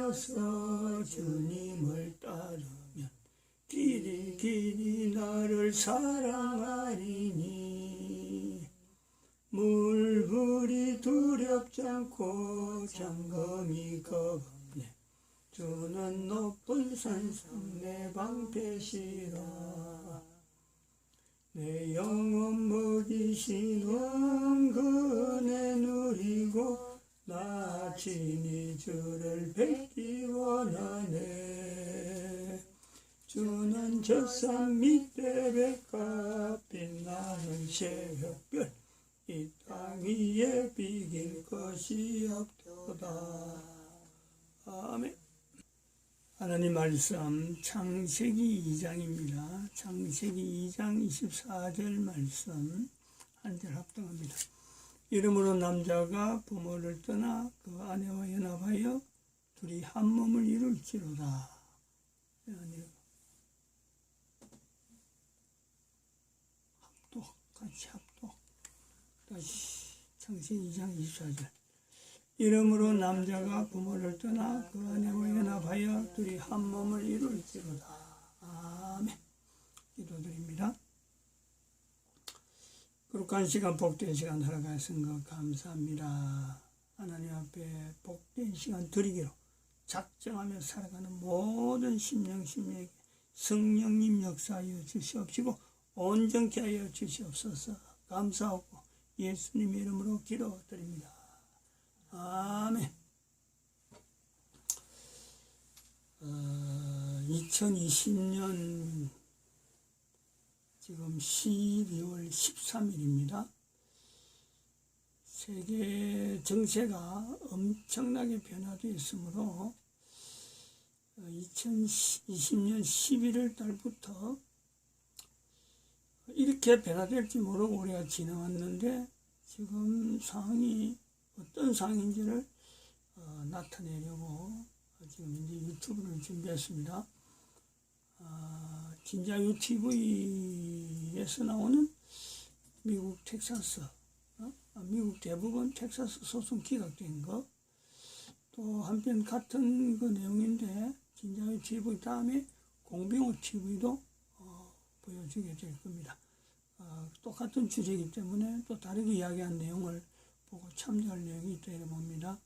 가서 주님을 따르면 길이 나를 사랑하리니 물불이 두렵지 않고 장검이 겁없네. 주는 높은 산상 내 방패시라. 내 영혼 먹이신 은근에 누리고 나 친히 주를 뵙기 원하네. 주는 저 산 밑에 백합 빛나는 새벽별 이 땅 위에 비길 것이 없도다. 아멘. 하나님 말씀 창세기 2장입니다. 창세기 2장 24절 말씀 한 절 합동합니다. 이러므로 남자가 부모를 떠나 그 아내와 연합하여 둘이 한 몸을 이룰지로다. 합독, 같이 합독. 다시 창세기 2장 24절. 이러므로 남자가 부모를 떠나 그 아내와 연합하여 둘이 한 몸을 이룰지로다. 아멘. 기도드립니다. 거룩한 시간, 복된 시간 허락하신 것 감사합니다. 하나님 앞에 복된 시간 드리기로 작정하며 살아가는 모든 심령에게 성령님 역사하여 주시옵시고 온전케 하여 주시옵소서. 감사하고 예수님 이름으로 기도드립니다. 아멘. 2020년 지금 12월 13일입니다. 세계 정세가 엄청나게 변화되어 있으므로 2020년 11월 달부터 이렇게 변화될지 모르고 우리가 지나왔는데 지금 상황이 어떤 상황인지를 나타내려고 지금 이제 유튜브를 준비했습니다. 진자유 TV에서 나오는 미국 텍사스, 미국 대부분 텍사스 소송 기각된 거, 또 한편 같은 그 내용인데 진자유 TV 다음에 공병호 TV도 보여주게 될 겁니다. 똑같은 주제이기 때문에 또 다르게 이야기한 내용을 보고 참조할 내용이 있다 이래 봅니다.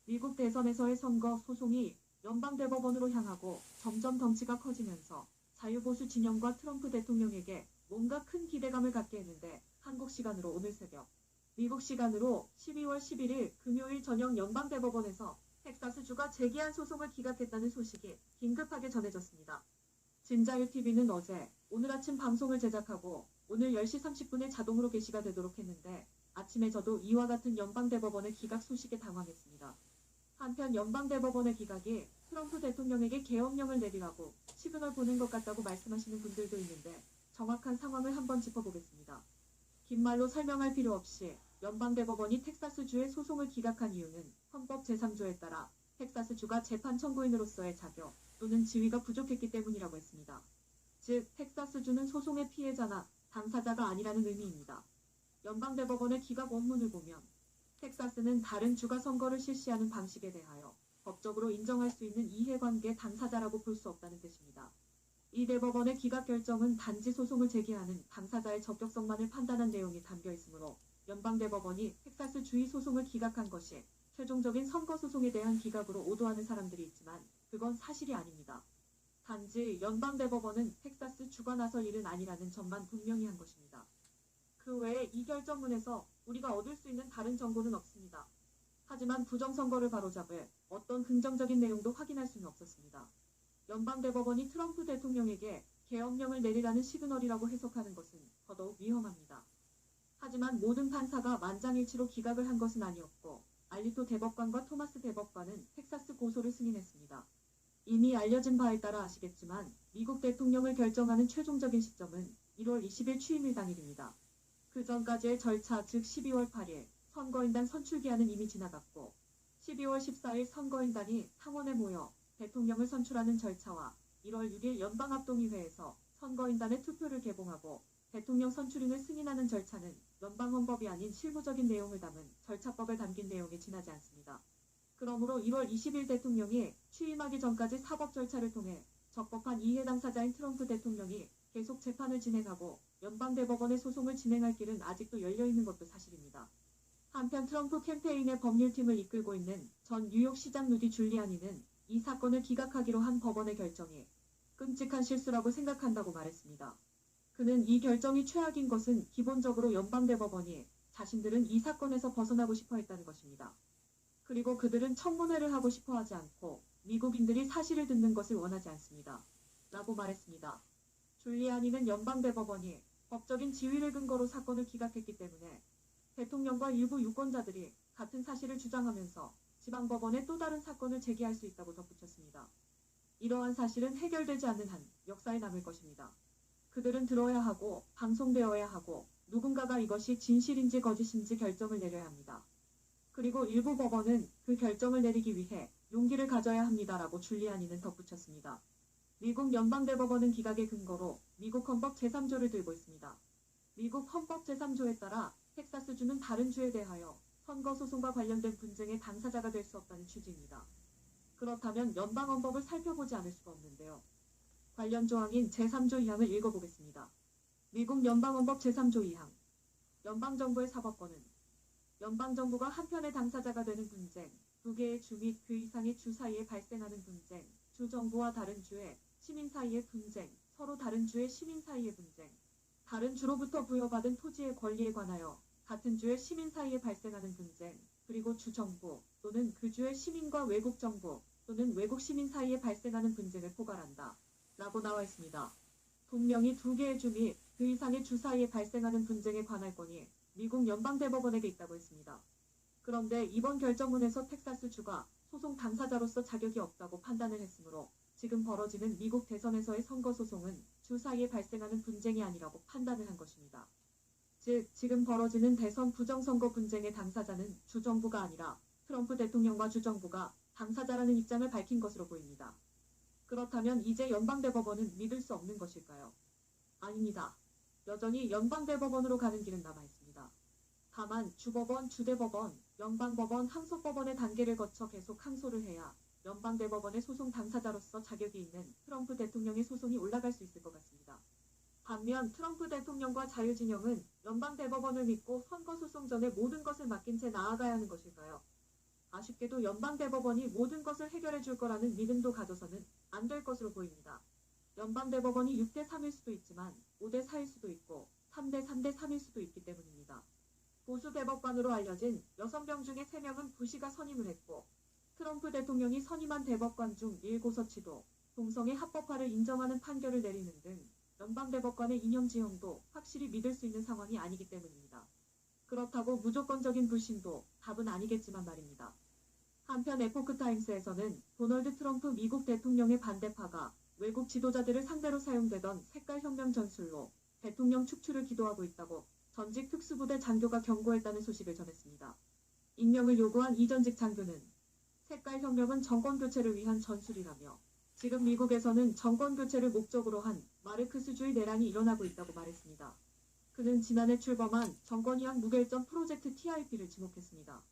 미국 대선에서의 선거 소송이 연방대법원으로 향하고 점점 덩치가 커지면서 자유보수 진영과 트럼프 대통령에게 뭔가 큰 기대감을 갖게 했는데 한국 시간으로 오늘 새벽, 미국 시간으로 12월 11일 금요일 저녁 연방대법원에서 텍사스주가 제기한 소송을 기각했다는 소식이 긴급하게 전해졌습니다. 진자유TV는 어제 오늘 아침 방송을 제작하고 오늘 10시 30분에 자동으로 게시가 되도록 했는데 아침에 저도 이와 같은 연방대법원의 기각 소식에 당황했습니다. 한편 연방대법원의 기각이 트럼프 대통령에게 계엄령을 내리라고 시그널 보낸 것 같다고 말씀하시는 분들도 있는데 정확한 상황을 한번 짚어보겠습니다. 긴 말로 설명할 필요 없이 연방대법원이 텍사스주의 소송을 기각한 이유는 헌법 제3조에 따라 텍사스주가 재판 청구인으로서의 자격 또는 지위가 부족했기 때문이라고 했습니다. 즉 텍사스주는 소송의 피해자나 당사자가 아니라는 의미입니다. 연방대법원의 기각 원문을 보면 텍사스는 다른 주가 선거를 실시하는 방식에 대하여 법적으로 인정할 수 있는 이해관계 당사자라고 볼 수 없다는 뜻입니다. 이 대법원의 기각 결정은 단지 소송을 제기하는 당사자의 적격성만을 판단한 내용이 담겨 있으므로 연방대법원이 텍사스 주의 소송을 기각한 것이 최종적인 선거소송에 대한 기각으로 오도하는 사람들이 있지만 그건 사실이 아닙니다. 단지 연방대법원은 텍사스 주가 나설 일은 아니라는 점만 분명히 한 것입니다. 그 외에 이 결정문에서 우리가 얻을 수 있는 다른 정보는 없습니다. 하지만 부정선거를 바로잡을 어떤 긍정적인 내용도 확인할 수는 없었습니다. 연방대법원이 트럼프 대통령에게 계엄령을 내리라는 시그널이라고 해석하는 것은 더더욱 위험합니다. 하지만 모든 판사가 만장일치로 기각을 한 것은 아니었고 알리토 대법관과 토마스 대법관은 텍사스 고소를 승인했습니다. 이미 알려진 바에 따라 아시겠지만 미국 대통령을 결정하는 최종적인 시점은 1월 20일 취임일 당일입니다. 그 전까지의 절차 즉 12월 8일 선거인단 선출기한은 이미 지나갔고 12월 14일 선거인단이 상원에 모여 대통령을 선출하는 절차와 1월 6일 연방합동의회에서 선거인단의 투표를 개봉하고 대통령 선출인을 승인하는 절차는 연방헌법이 아닌 실무적인 내용을 담은 절차법을 담긴 내용에 지나지 않습니다. 그러므로 1월 20일 대통령이 취임하기 전까지 사법 절차를 통해 적법한 이해 당사자인 트럼프 대통령이 계속 재판을 진행하고 연방대법원에 소송을 진행할 길은 아직도 열려있는 것도 사실입니다. 한편 트럼프 캠페인의 법률팀을 이끌고 있는 전 뉴욕시장 루디 줄리아니는 이 사건을 기각하기로 한 법원의 결정이 끔찍한 실수라고 생각한다고 말했습니다. 그는 이 결정이 최악인 것은 기본적으로 연방대법원이 자신들은 이 사건에서 벗어나고 싶어 했다는 것입니다. 그리고 그들은 청문회를 하고 싶어 하지 않고 미국인들이 사실을 듣는 것을 원하지 않습니다. 라고 말했습니다. 줄리아니는 연방대법원이 법적인 지위를 근거로 사건을 기각했기 때문에 대통령과 일부 유권자들이 같은 사실을 주장하면서 지방법원에 또 다른 사건을 제기할 수 있다고 덧붙였습니다. 이러한 사실은 해결되지 않는 한 역사에 남을 것입니다. 그들은 들어야 하고 방송되어야 하고 누군가가 이것이 진실인지 거짓인지 결정을 내려야 합니다. 그리고 일부 법원은 그 결정을 내리기 위해 용기를 가져야 합니다라고 줄리아니는 덧붙였습니다. 미국 연방대법원은 기각의 근거로 미국 헌법 제3조를 들고 있습니다. 미국 헌법 제3조에 따라 텍사스주는 다른 주에 대하여 선거소송과 관련된 분쟁의 당사자가 될 수 없다는 취지입니다. 그렇다면 연방헌법을 살펴보지 않을 수가 없는데요. 관련 조항인 제3조 2항을 읽어보겠습니다. 미국 연방헌법 제3조 2항. 연방정부의 사법권은 연방정부가 한편의 당사자가 되는 분쟁, 두 개의 주 및 그 이상의 주 사이에 발생하는 분쟁, 주정부와 다른 주의 시민 사이의 분쟁, 서로 다른 주의 시민 사이의 분쟁, 다른 주로부터 부여받은 토지의 권리에 관하여 같은 주의 시민 사이에 발생하는 분쟁, 그리고 주정부 또는 그 주의 시민과 외국 정부 또는 외국 시민 사이에 발생하는 분쟁을 포괄한다. 라고 나와 있습니다. 분명히 두 개의 주 및 그 이상의 주 사이에 발생하는 분쟁에 관할 권이 미국 연방대법원에게 있다고 했습니다. 그런데 이번 결정문에서 텍사스주가 소송 당사자로서 자격이 없다고 판단을 했으므로 지금 벌어지는 미국 대선에서의 선거소송은 주 사이에 발생하는 분쟁이 아니라고 판단을 한 것입니다. 즉, 지금 벌어지는 대선 부정선거 분쟁의 당사자는 주정부가 아니라 트럼프 대통령과 주정부가 당사자라는 입장을 밝힌 것으로 보입니다. 그렇다면 이제 연방대법원은 믿을 수 없는 것일까요? 아닙니다. 여전히 연방대법원으로 가는 길은 남아있습니다. 다만 주법원, 주대법원, 연방법원, 항소법원의 단계를 거쳐 계속 항소를 해야 연방대법원의 소송 당사자로서 자격이 있는 트럼프 대통령의 소송이 올라갈 수 있을 것 같습니다. 반면 트럼프 대통령과 자유진영은 연방대법원을 믿고 선거소송 전에 모든 것을 맡긴 채 나아가야 하는 것일까요? 아쉽게도 연방대법원이 모든 것을 해결해 줄 거라는 믿음도 가져서는 안 될 것으로 보입니다. 연방대법원이 6대3일 수도 있지만 5대4일 수도 있고 3대3대3일 수도 있기 때문입니다. 보수 대법관으로 알려진 6명 중에 3명은 부시가 선임을 했고 트럼프 대통령이 선임한 대법관 중 1고서치도 동성애 합법화를 인정하는 판결을 내리는 등 연방대법관의 이념 지형도 확실히 믿을 수 있는 상황이 아니기 때문입니다. 그렇다고 무조건적인 불신도 답은 아니겠지만 말입니다. 한편 에포크타임스에서는 도널드 트럼프 미국 대통령의 반대파가 외국 지도자들을 상대로 사용되던 색깔혁명 전술로 대통령 축출을 기도하고 있다고 전직 특수부대 장교가 경고했다는 소식을 전했습니다. 익명을 요구한 이 전직 장교는 색깔혁명은 정권교체를 위한 전술이라며 지금 미국에서는 정권교체를 목적으로 한 마르크스주의 내란이 일어나고 있다고 말했습니다. 그는 지난해 출범한 정권이양 무결점 프로젝트 TIP를 지목했습니다.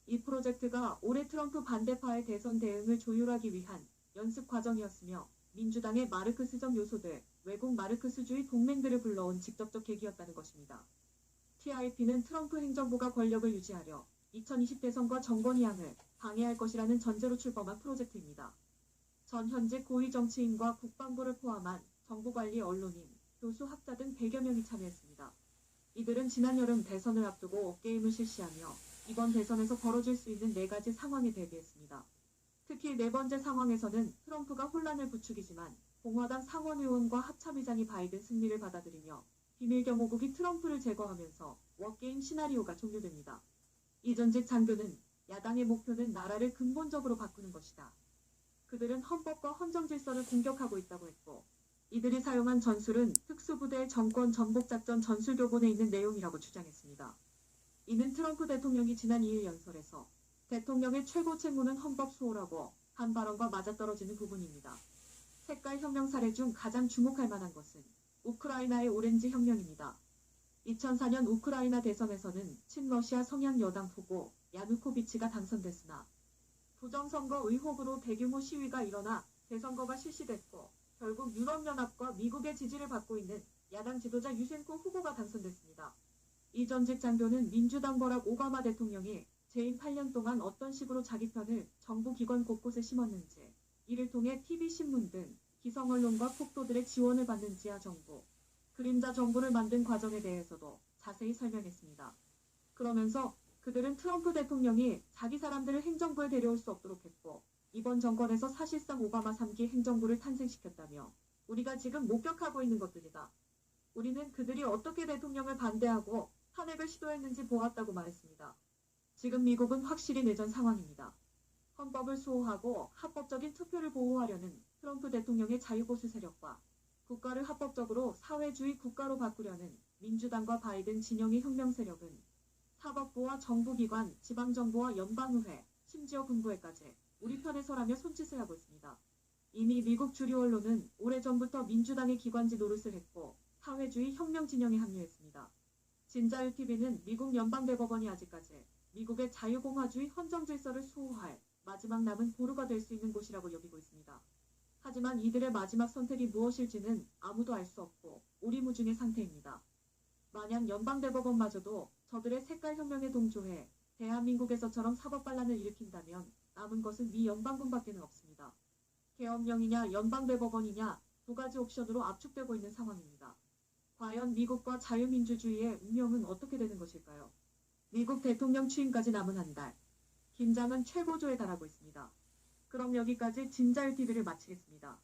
이 프로젝트가 올해 트럼프 반대파의 대선 대응을 조율하기 위한 연습 과정이었으며 민주당의 마르크스적 요소들, 외국 마르크스주의 동맹들을 불러온 직접적 계기였다는 것입니다. TIP는 트럼프 행정부가 권력을 유지하려 2020 대선과 정권이양을 방해할 것이라는 전제로 출범한 프로젝트입니다. 전 현직 고위 정치인과 국방부를 포함한 정부관리 언론인, 교수, 학자 등 100여 명이 참여했습니다. 이들은 지난 여름 대선을 앞두고 게임을 실시하며 이번 대선에서 벌어질 수 있는 4가지 상황에 대비했습니다. 특히 네 번째 상황에서는 트럼프가 혼란을 부추기지만 공화당 상원의원과 합참의장이 바이든 승리를 받아들이며 비밀경호국이 트럼프를 제거하면서 워게임 시나리오가 종료됩니다. 이전직 장교는 야당의 목표는 나라를 근본적으로 바꾸는 것이다. 그들은 헌법과 헌정질서를 공격하고 있다고 했고 이들이 사용한 전술은 특수부대의 정권 전복작전 전술교본에 있는 내용이라고 주장했습니다. 이는 트럼프 대통령이 지난 2일 연설에서 대통령의 최고 책무는 헌법 수호라고 한 발언과 맞아떨어지는 부분입니다. 색깔혁명 사례 중 가장 주목할 만한 것은 우크라이나의 오렌지 혁명입니다. 2004년 우크라이나 대선에서는 친러시아 성향 여당 후보 야누코비치가 당선됐으나 부정선거 의혹으로 대규모 시위가 일어나 대선거가 실시됐고 결국 유럽연합과 미국의 지지를 받고 있는 야당 지도자 유센코 후보가 당선됐습니다. 이 전직 장교는 민주당 버락 오바마 대통령이 재임 8년 동안 어떤 식으로 자기 편을 정부 기관 곳곳에 심었는지, 이를 통해 TV신문 등 기성언론과 폭도들의 지원을 받는 지하 정부, 그림자 정부를 만든 과정에 대해서도 자세히 설명했습니다. 그러면서 그들은 트럼프 대통령이 자기 사람들을 행정부에 데려올 수 없도록 했고 이번 정권에서 사실상 오바마 3기 행정부를 탄생시켰다며 우리가 지금 목격하고 있는 것들이다. 우리는 그들이 어떻게 대통령을 반대하고 탄핵을 시도했는지 보았다고 말했습니다. 지금 미국은 확실히 내전 상황입니다. 헌법을 수호하고 합법적인 투표를 보호하려는 트럼프 대통령의 자유보수 세력과 국가를 합법적으로 사회주의 국가로 바꾸려는 민주당과 바이든 진영의 혁명 세력은 사법부와 정부기관, 지방정부와 연방의회, 심지어 군부회까지 우리 편에 서라며 손짓을 하고 있습니다. 이미 미국 주류 언론은 오래전부터 민주당의 기관지 노릇을 했고 사회주의 혁명 진영에 합류했습니다. 진자유TV는 미국 연방대법원이 아직까지 미국의 자유공화주의 헌정질서를 수호할 마지막 남은 보루가 될 수 있는 곳이라고 여기고 있습니다. 하지만 이들의 마지막 선택이 무엇일지는 아무도 알 수 없고 오리무중의 상태입니다. 만약 연방대법원마저도 저들의 색깔혁명에 동조해 대한민국에서처럼 사법반란을 일으킨다면 남은 것은 미 연방군밖에는 없습니다. 계엄령이냐 연방대법원이냐 두 가지 옵션으로 압축되고 있는 상황입니다. 과연 미국과 자유민주주의의 운명은 어떻게 되는 것일까요? 미국 대통령 취임까지 남은 한 달, 긴장은 최고조에 달하고 있습니다. 그럼 여기까지 진자유TV를 마치겠습니다.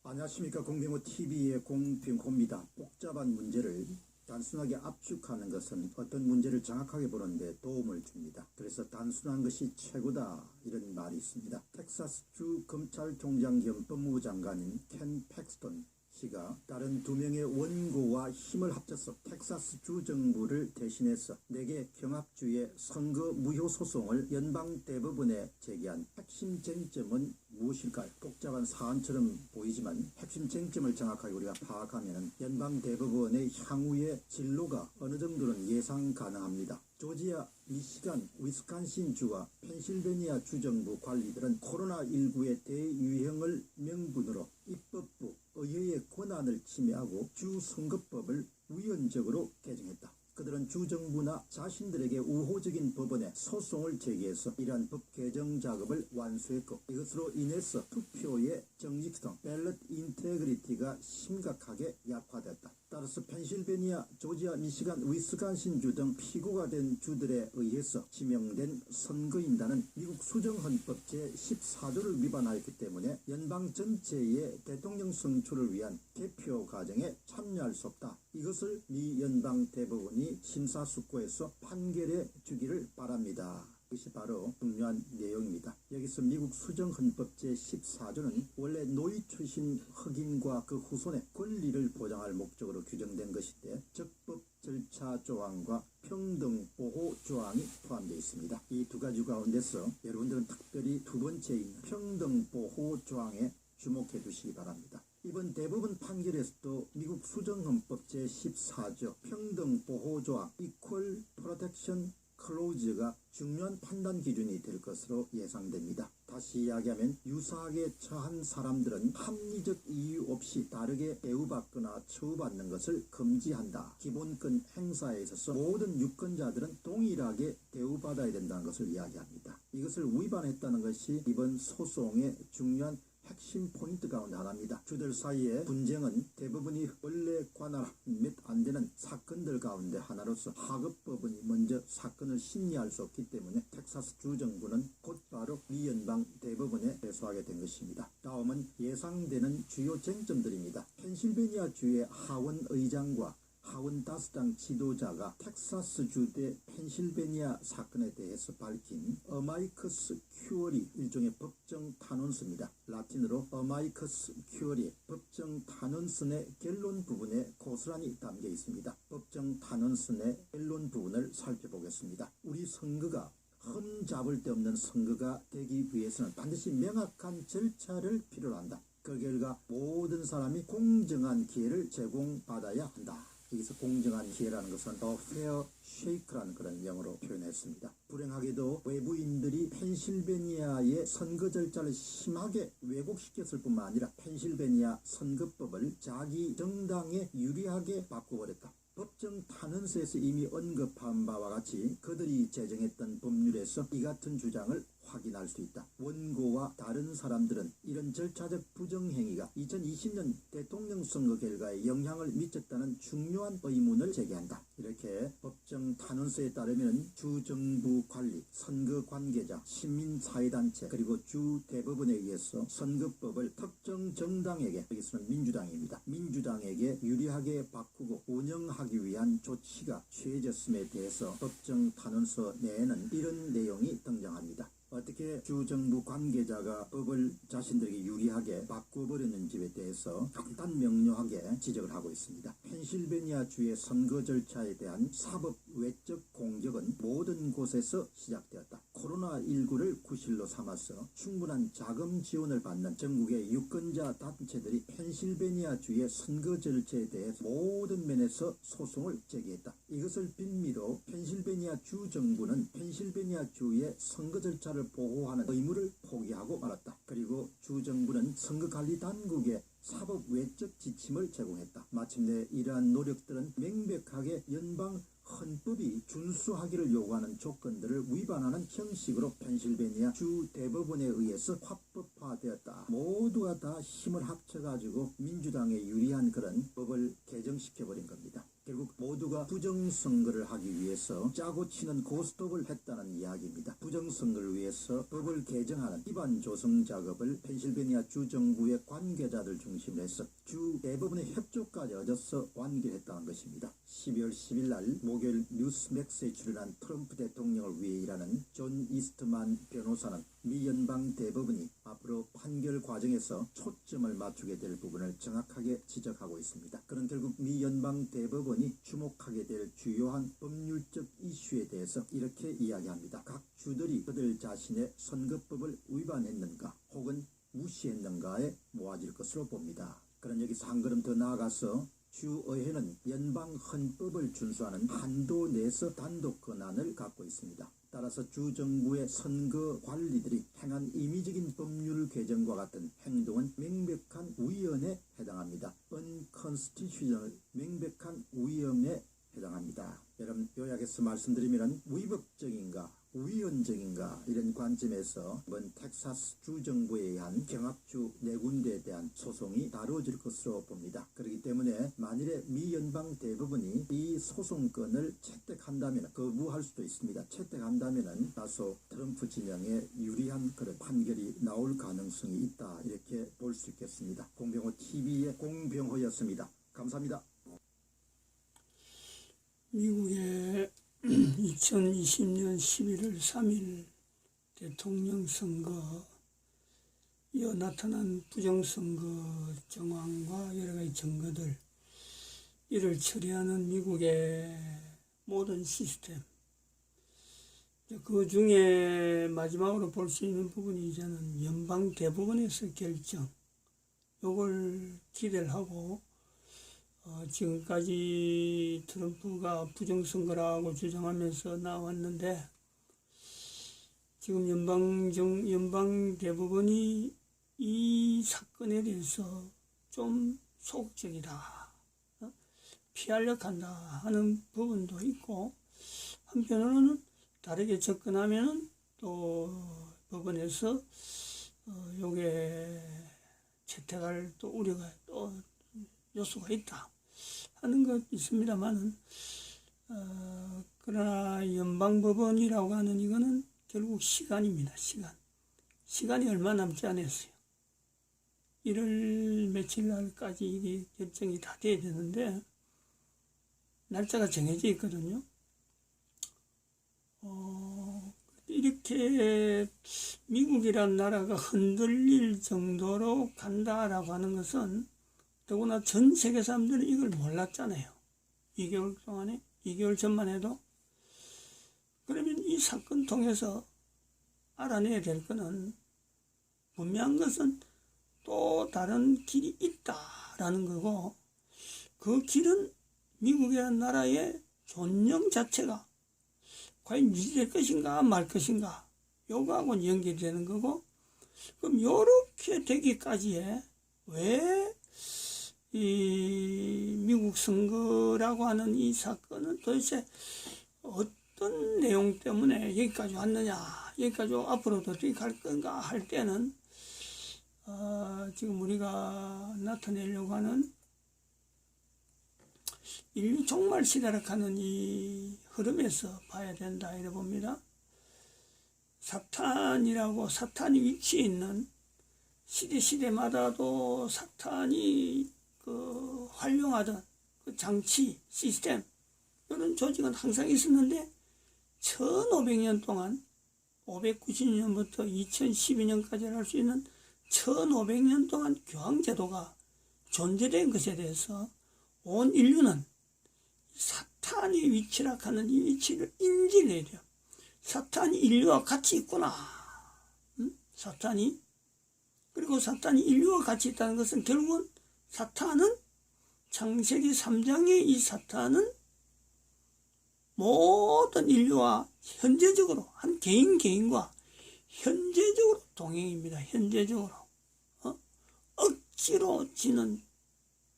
안녕하십니까. 공병호TV의 공병호입니다. 복잡한 문제를 단순하게 압축하는 것은 어떤 문제를 정확하게 보는데 도움을 줍니다. 그래서 단순한 것이 최고다, 이런 말이 있습니다. 텍사스주 검찰총장 겸 법무부 장관인 켄 팩스턴 씨가 다른 두 명의 원고와 힘을 합쳐서 텍사스주 정부를 대신해서 4개 경합주의 선거 무효 소송을 연방대법원에 제기한 핵심 쟁점은 무엇일까요? 복잡한 사안처럼 보이지만 핵심 쟁점을 정확하게 우리가 파악하면 연방대법원의 향후의 진로가 어느 정도는 예상 가능합니다. 조지아, 미시간, 위스콘신주와 펜실베니아 주정부 관리들은 코로나19의 대유행을 명분으로 입법부, 의회의 권한을 침해하고 주선거법을 위헌적으로 개정했다. 그들은 주정부나 자신들에게 우호적인 법원에 소송을 제기해서 이러한 법 개정 작업을 완수했고 이것으로 인해서 투표의 정직성, 밸럿 인테그리티가 심각하게 약화됐다. 따라서 펜실베니아, 조지아, 미시간, 위스콘신주 등 피고가 된 주들에 의해서 지명된 선거인단은 미국 수정헌법 제14조를 위반하였기 때문에 연방 전체의 대통령 선출을 위한 개표 과정에 참여할 수 없다. 이것을 미 연방대법원이 심사숙고해서 판결해 주기를 바랍니다. 이것이 바로 중요한 내용입니다. 여기서 미국 수정헌법 제14조는 원래 노위 출신 흑인과 그 후손의 권리를 보장할 목적으로 규정된 것인데 적법 절차 조항과 평등 보호 조항이 포함되어 있습니다. 이 두 가지 가운데서 여러분들은 특별히 두 번째인 평등 보호 조항에 주목해 두시기 바랍니다. 이번 대법원 판결에서도 미국 수정헌법 제14조 평등 보호 조항 Equal Protection 클로즈가 중요한 판단 기준이 될 것으로 예상됩니다. 다시 이야기하면 유사하게 처한 사람들은 합리적 이유 없이 다르게 대우받거나 처우받는 것을 금지한다. 기본권 행사에 있어서 모든 유권자들은 동일하게 대우받아야 된다는 것을 이야기합니다. 이것을 위반했다는 것이 이번 소송의 중요한 핵심 포인트 가운데 하나입니다. 주들 사이의 분쟁은 대부분이 원래 관할 몇 안 되는 사건들 가운데 하나로서 하급법원이 먼저 사건을 심리할 수 없기 때문에 텍사스 주정부는 곧바로 미 연방 대법원에 회수하게 된 것입니다. 다음은 예상되는 주요 쟁점들입니다. 펜실베니아 주의 하원 의장과 하원 다수당 지도자가 텍사스주 대 펜실베니아 사건에 대해서 밝힌 어마이커스 큐어리, 일종의 법정 탄원서입니다. 라틴어로 어마이커스 큐어리, 법정 탄원서 결론 부분에 고스란히 담겨 있습니다. 법정 탄원서 결론 부분을 살펴보겠습니다. 우리 선거가 흠잡을 데 없는 선거가 되기 위해서는 반드시 명확한 절차를 필요로 한다. 그 결과 모든 사람이 공정한 기회를 제공받아야 한다. 여기서 공정한 기회라는 것은 더 페어 쉐이크라는 그런 영어로 표현했습니다. 불행하게도 외부인들이 펜실베니아의 선거 절차를 심하게 왜곡시켰을 뿐만 아니라 펜실베니아 선거법을 자기 정당에 유리하게 바꿔버렸다. 법정 탄원서에서 이미 언급한 바와 같이 그들이 제정했던 법률에서 이 같은 주장을 확인할 수 있다. 원고와 다른 사람들은 이런 절차적 부정행위가 2020년 대통령 선거 결과에 영향을 미쳤다는 중요한 의문을 제기한다. 이렇게 법정 탄원서에 따르면 주정부 관리, 선거 관계자, 시민사회단체 그리고 주 대법원에 의해서 선거법을 특정 정당에게, 여기서는 민주당입니다. 민주당에게 유리하게 바꾸고 운영하기 위한 조치가 취해졌음에 대해서 법정 탄원서 내에는 이런 내용이 등장합니다. 어떻게 주정부 관계자가 법을 자신들에게 유리하게 바꿔버렸는지에 대해서 간단명료하게 지적을 하고 있습니다. 펜실베니아주의 선거 절차에 대한 사법 외적 공격은 모든 곳에서 시작되었다. 코로나19를 구실로 삼아서 충분한 자금 지원을 받는 전국의 유권자 단체들이 펜실베니아주의 선거 절차에 대해서 모든 면에서 소송을 제기했다. 이것을 빈미로 펜실베니아 주 정부는 펜실베니아 주의 선거 절차를 보호하는 의무를 포기하고 말았다. 그리고 주 정부는 선거관리 당국에 사법 외적 지침을 제공했다. 마침내 이러한 노력들은 명백하게 연방 헌법이 준수하기를 요구하는 조건들을 위반하는 형식으로 펜실베니아 주 대법원에 의해서 합법화되었다. 모두가 다 힘을 합쳐가지고 민주당에 유리한 그런 법을 개정시켜버린 겁니다. 결국 모두가 부정선거를 하기 위해서 짜고 치는 고스톱을 했다는 이야기입니다. 부정선거를 위해서 법을 개정하는 기반 조성 작업을 펜실베니아 주정부의 관계자들 중심으로 해서 주 대법원의 협조까지 얻어서 완결했다는 것입니다. 12월 10일 날 목요일 뉴스맥스에 출연한 트럼프 대통령을 위해 일하는 존 이스트만 변호사는 미 연방 대법원이 앞으로 판결 과정에서 초점을 맞추게 될 부분을 정확하게 지적하고 있습니다. 그는 결국 미 연방 대법원이 주목하게 될 주요한 법률적 이슈에 대해서 이렇게 이야기합니다. 각 주들이 그들 자신의 선거법을 위반했는가 혹은 무시했는가에 모아질 것으로 봅니다. 그는 여기서 한 걸음 더 나아가서 주의회는 연방 헌법을 준수하는 한도 내에서 단독 권한을 갖고 있습니다. 따라서 주정부의 선거 관리들이 행한 임의적인 법률 개정과 같은 행동은 명백한 위헌에 해당합니다. unconstitutional, 명백한 위헌에 해당합니다. 여러분, 요약해서 말씀드리면 위법적인가 위헌적인가 이런 관점에서 이번 텍사스 주정부에 의한 경합주 4군데에 대한 소송이 다루어질 것으로 봅니다. 그렇기 때문에 만일에 미 연방 대법원이 이 소송권을 채택한다면 거부할 수도 있습니다. 채택한다면 다소 트럼프 진영에 유리한 그런 판결이 나올 가능성이 있다, 이렇게 볼 수 있겠습니다. 공병호 TV의 공병호였습니다. 감사합니다. 미국의 2020년 11월 3일 대통령 선거 이어 나타난 부정선거 정황과 여러 가지 증거들, 이를 처리하는 미국의 모든 시스템, 그 중에 마지막으로 볼 수 있는 부분이 이제는 연방 대법원에서 결정, 요걸 기대를 하고 지금까지 트럼프가 부정선거라고 주장하면서 나왔는데, 지금 연방 대법원이 이 사건에 대해서 좀 소극적이다, 피하려고 한다 하는 부분도 있고, 한편으로는 다르게 접근하면 또 법원에서 요게 채택할 또 우려가 또 요소가 있다 하는 것 있습니다만은, 그러나 연방법원이라고 하는 이거는 결국 시간입니다. 시간이 얼마 남지 않았어요. 1월 며칠 날까지 이게 결정이 다 돼야 되는데 날짜가 정해져 있거든요. 이렇게 미국이라는 나라가 흔들릴 정도로 간다라고 하는 것은, 더구나 전 세계 사람들은 이걸 몰랐잖아요. 2개월 동안에, 2개월 전만 해도. 그러면 이 사건 통해서 알아내야 될 것은, 분명한 것은 또 다른 길이 있다라는 거고, 그 길은 미국이라는 나라의 존령 자체가 과연 유지될 것인가 말 것인가, 요거하고는 연결되는 거고, 그럼 요렇게 되기까지에 왜 이 미국 선거라고 하는 이 사건은 도대체 어떤 내용 때문에 여기까지 왔느냐, 여기까지 앞으로도 어떻게 갈 건가 할 때는 지금 우리가 나타내려고 하는 인류 종말 시대를 가는 이 흐름에서 봐야 된다 이래 봅니다. 사탄이라고, 사탄이 위치해 있는 시대마다도 사탄이 그 활용하던 그 장치, 시스템, 이런 조직은 항상 있었는데 1500년 동안, 590년부터 2012년까지 할 수 있는 1500년 동안 교황제도가 존재된 것에 대해서 온 인류는 사탄의 위치라 하는 이 위치를 인지를 해야 돼요. 사탄이 인류와 같이 있구나. 사탄이. 그리고 사탄이 인류와 같이 있다는 것은 결국은 사탄은, 창세기 3장의 이 사탄은 모든 인류와 현재적으로, 한 개인과 현재적으로 동행입니다. 현재적으로. 억지로 지는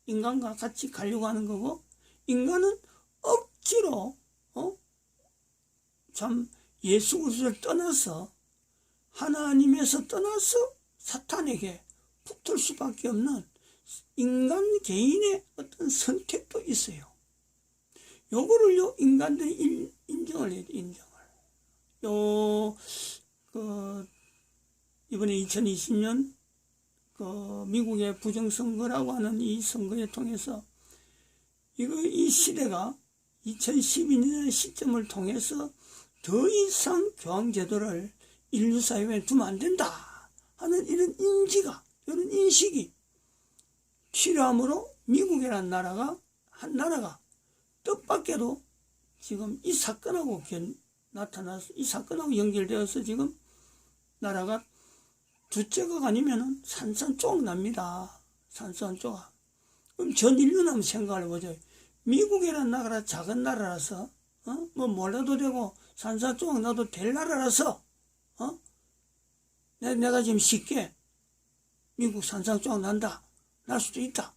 인간과 같이 가려고 하는 거고, 인간은 억지로 참 예수 그리스도를 떠나서, 하나님에서 떠나서 사탄에게 붙을 수밖에 없는 인간 개인의 어떤 선택도 있어요. 요거를요, 인간들이 인정을 해야 돼, 인정을. 이번에 2020년 미국의 부정선거라고 하는 이 선거에 통해서 이 시대가 2012년의 시점을 통해서 더 이상 교황제도를 인류 사회에 두면 안 된다 하는 이런 인지가, 이런 인식이 필요하므로 미국이라는 나라가, 한 나라가 뜻밖에도 지금 이 사건하고 나타나서, 이 사건하고 연결되어서 지금 나라가 두째가 아니면은 산산조각 납니다. 산산조각. 그럼 전 인류는 한번 생각을 해보죠. 미국이라는 나라가 작은 나라라서, 뭐 몰라도 되고 산산조각 나도 될 나라라서, 내가 지금 쉽게 미국 산산조각 난다, 날 수도 있다,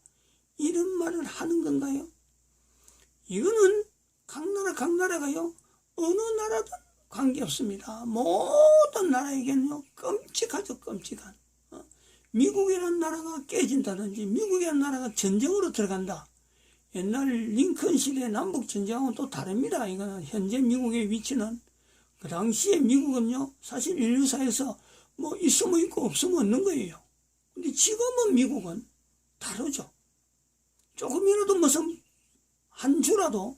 이런 말을 하는 건가요? 이거는 각 나라가요, 어느 나라든 관계없습니다. 모든 나라에게는요, 끔찍하죠, 끔찍한. 미국이라는 나라가 깨진다든지, 미국이라는 나라가 전쟁으로 들어간다. 옛날 링컨 시대 남북 전쟁하고는 또 다릅니다. 이거는 현재 미국의 위치는, 그 당시에 미국은요, 사실 인류사에서 뭐 있으면 있고 없으면 없는 거예요. 근데 지금은 미국은 다르죠. 조금이라도 무슨 한 주라도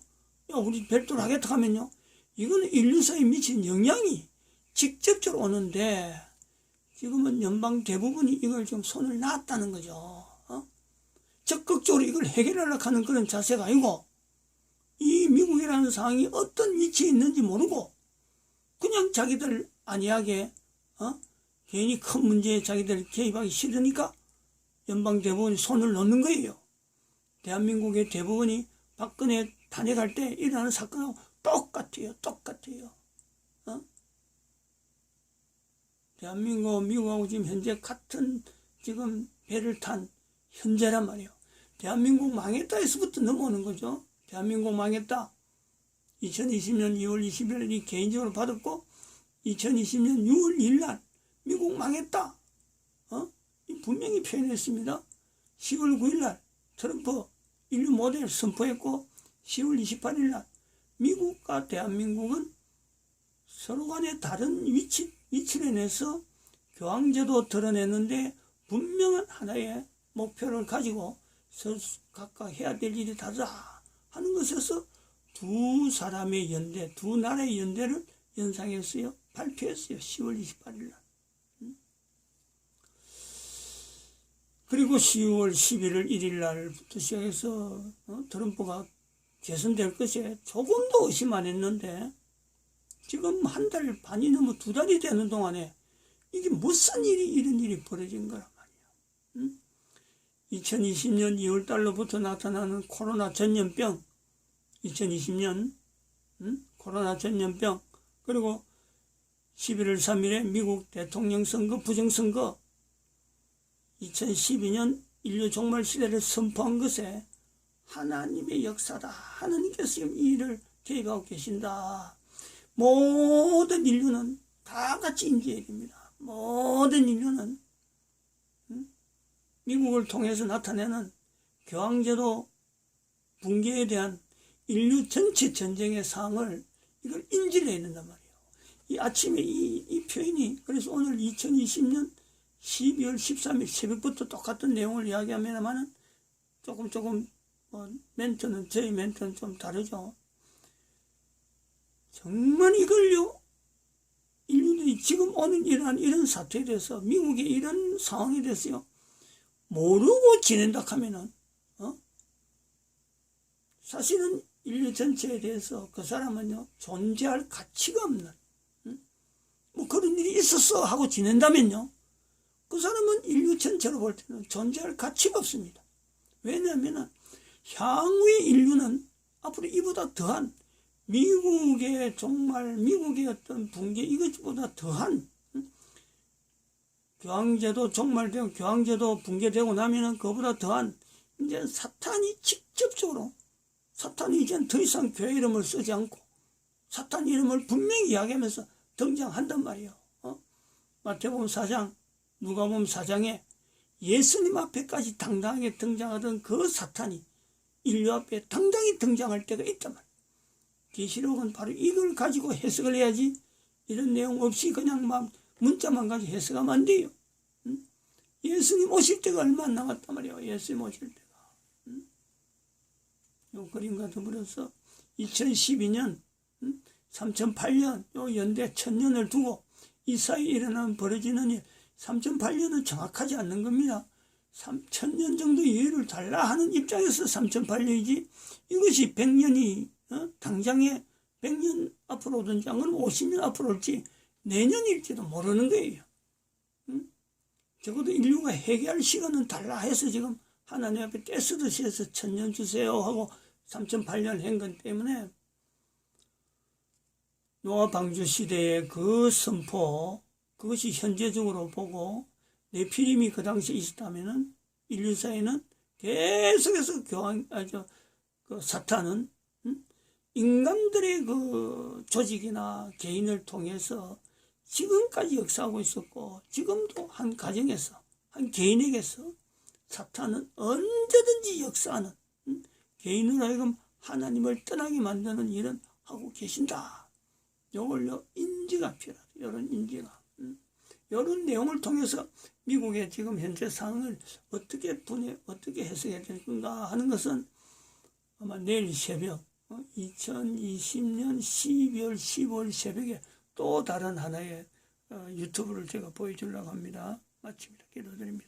우리 별도로 하겠다 하면요, 이거는 인류사에 미친 영향이 직접적으로 오는데, 지금은 연방 대부분이 이걸 좀 손을 놨다는 거죠. 적극적으로 이걸 해결하려고 하는 그런 자세가 아니고, 이 미국이라는 상황이 어떤 위치에 있는지 모르고 그냥 자기들 안이하게 괜히 큰 문제에 자기들 개입하기 싫으니까 연방 대부분이 손을 놓는 거예요. 대한민국의 대부분이 박근혜 탄핵할 때 일어나는 사건하고 똑같아요. 대한민국, 미국하고 지금 현재 같은 지금 배를 탄 현재란 말이에요. 대한민국 망했다 해서부터 넘어오는 거죠. 대한민국 망했다. 2020년 2월 20일이 개인적으로 받았고, 2020년 6월 1일 날 미국 망했다. 분명히 표현했습니다. 10월 9일 날 트럼프 인류 모델 선포했고, 10월 28일 날 미국과 대한민국은 서로 간에 다른 위치를 내서 교황제도 드러냈는데, 분명한 하나의 목표를 가지고 각각 해야 될 일이 다르다 하는 것에서 두 사람의 연대, 두 나라의 연대를 연상했어요. 발표했어요. 10월 28일 날. 그리고 10월 11일 1일 날부터 시작해서 트럼프가 재선될 것에 조금도 의심 안 했는데, 지금 한 달 반이 넘어 2달이 되는 동안에 이게 무슨 일이, 이런 일이 벌어진 거란 말이에요. 2020년 2월 달로부터 나타나는 코로나 전염병, 2020년 코로나 전염병, 그리고 11월 3일에 미국 대통령 선거 부정선거, 2012년 인류 종말 시대를 선포한 것에 하나님의 역사다. 하나님께서 지금 이 일을 개입하고 계신다. 모든 인류는 다 같이 인지해야 됩니다. 모든 인류는 미국을 통해서 나타내는 교황제도 붕괴에 대한 인류 전체 전쟁의 상황을 이걸 인지를 해야 된단 말이에요. 이 아침에 이 표현이, 그래서 오늘 2020년 12월 13일 새벽부터 똑같은 내용을 이야기합니다만은 조금 멘트는, 저희 멘트는 좀 다르죠. 정말 이걸요, 인류들이 지금 오는 이런 사태에 대해서, 미국의 이런 상황에 대해서요, 모르고 지낸다 하면은, 사실은 인류 전체에 대해서 그 사람은요, 존재할 가치가 없는, 뭐 그런 일이 있었어 하고 지낸다면요, 그 사람은 인류 전체로 볼 때는 존재할 가치가 없습니다. 왜냐하면 향후의 인류는 앞으로 이보다 더한, 미국의 어떤 붕괴, 이것보다 더한, 교황제도 종말되고 교황제도 붕괴되고 나면은 그보다 더한, 이제 사탄이 직접적으로, 사탄이 이제 더 이상 교회 이름을 쓰지 않고 사탄 이름을 분명히 이야기하면서 등장한단 말이에요. 마태복음 4장, 누가복음 4장에 예수님 앞에까지 당당하게 등장하던 그 사탄이 인류 앞에 당당히 등장할 때가 있단 말이에요. 계시록은 바로 이걸 가지고 해석을 해야지, 이런 내용 없이 그냥 막 문자만 가지고 해석하면 안 돼요. 예수님 오실 때가 얼마 안 남았단 말이에요. 예수님 오실 때가. 요 그림과 더불어서 2012년, 3008년, 요 연대 1000년을 두고 이 사이에 일어나는 벌어지는 일, 3008년은 정확하지 않는 겁니다. 3000년 정도 여유를 달라 하는 입장에서 3008년이지, 이것이 100년이 당장에 100년 앞으로 오든지, 안 그러면 50년 앞으로 올지 내년일지도 모르는 거예요. 적어도 인류가 회개할 시간은 달라 해서 지금 하나님 앞에 떼쓰듯이 해서 1000년 주세요 하고 3008년 한 것 때문에, 노아 방주 시대의 그 선포, 그것이 현재적으로 보고 네피림이 그 당시에 있었다면은 인류사에는 계속해서 그 사탄은 인간들의 그 조직이나 개인을 통해서 지금까지 역사하고 있었고, 지금도 한 가정에서, 한 개인에게서 사탄은 언제든지 역사하는, 개인으로 하여금 하나님을 떠나게 만드는 일은 하고 계신다. 요걸요, 인지가 필요하다. 이런 인지가. 이런 내용을 통해서 미국의 지금 현재 상황을 어떻게 해석해야 될 건가 하는 것은 아마 내일 새벽, 2020년 12월 15일 새벽에 또 다른 하나의 유튜브를 제가 보여주려고 합니다. 마칩니다. 기도드립니다.